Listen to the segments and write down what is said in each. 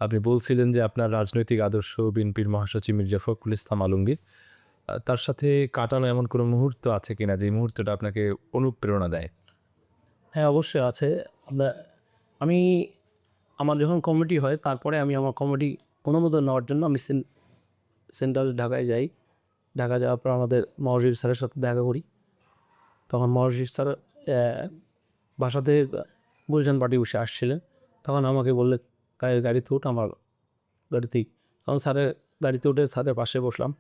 আপনি বলছিলেন যে আপনার রাজনৈতিক আদর্শ বিএনপির মহাসচিব মির্জা ফখরুল ইসলাম আলমগীর। তার সাথে কাটানো এমন কোনো মুহূর্ত আছে কিনা যে মুহূর্তটা আপনাকে অনুপ্রেরণা দেয়? হ্যাঁ, অবশ্যই আছে। আমরা আমি আমার যখন কমিটি হয় তারপরে আমি আমার কমিটি অনুমোদন নেওয়ার জন্য আমি সেন্ট্রাল ঢাকায় যাই। ঢাকা যাওয়ার পর আমাদের মওরুশিদ স্যারের সাথে দেখা করি। তখন মওরুশিদ স্যার বাসাতে গুলশান পার্টি বসে আসছিলেন। তখন আমাকে বললেন, গাড়িতে উঠ আমার গাড়িতেই।" তখন স্যারের গাড়িতে উঠে স্যারের পাশে বসলাম।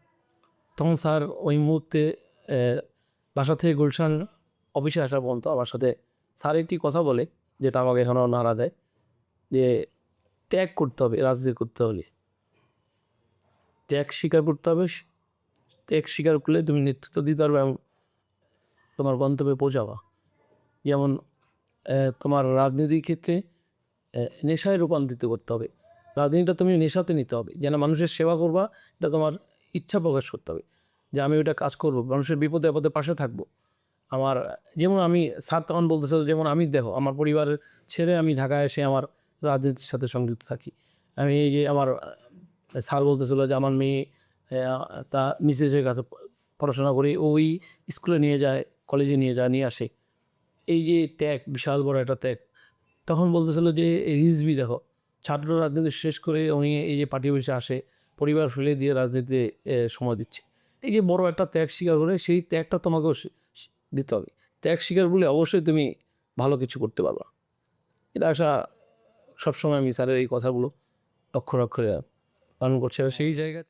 তখন স্যার ওই মুহূর্তে বাসা থেকে গুলশান অফিসে আসা পর্যন্ত আমার সাথে স্যার একটি কথা বলে, যেটা আমাকে এখনও নাড়া দেয়, যে ত্যাগ করতে হবে রাজনীতি করতে হলে। ত্যাগ স্বীকার করতে হবে। ত্যাগ স্বীকার করলে তুমি নেতৃত্ব দিতে পারবে এবং তোমার গন্তব্যে পৌঁছাবা। যেমন তোমার রাজনীতির ক্ষেত্রে নেশায় রূপান্তরিত করতে হবে। রাজনীতিটা তুমি নেশাতে নিতে হবে, যেন মানুষের সেবা করবা, এটা তোমার ইচ্ছা প্রকাশ করতে হবে যে আমি ওইটা কাজ করব, মানুষের বিপদে আপদে পাশে থাকবো। আমার যেমন আমি স্যার তখন বলতেছিল, যেমন আমি দেখো আমার পরিবারের ছেড়ে আমি ঢাকায় এসে আমার রাজনীতির সাথে সংযুক্ত থাকি। আমি এই যে আমার স্যার বলতেছিল যে আমার মেয়ে তা মিসেসের কাছে পড়াশোনা করি, ওই স্কুলে নিয়ে যায়, কলেজে নিয়ে যায়, নিয়ে আসে। এই যে ত্যাগ, বিশাল বড় একটা ত্যাগ। তখন বলতেছিল যে এই রিজভী দেখো, ছাত্র রাজনীতি শেষ করে উনি এই যে পার্টি অফিসে আসে, পরিবার ফেলে দিয়ে রাজনীতিতে সময় দিচ্ছে। এই যে বড় একটা ত্যাগ স্বীকার করে, সেই ত্যাগটা তোমাকেও দিতে হবে। ত্যাগ স্বীকার করলে অবশ্যই তুমি ভালো কিছু করতে পারবা। এটা সবসময় আমি স্যারের এই কথাগুলো অক্ষরে অক্ষরে পালন করছি। আর সেই জায়গা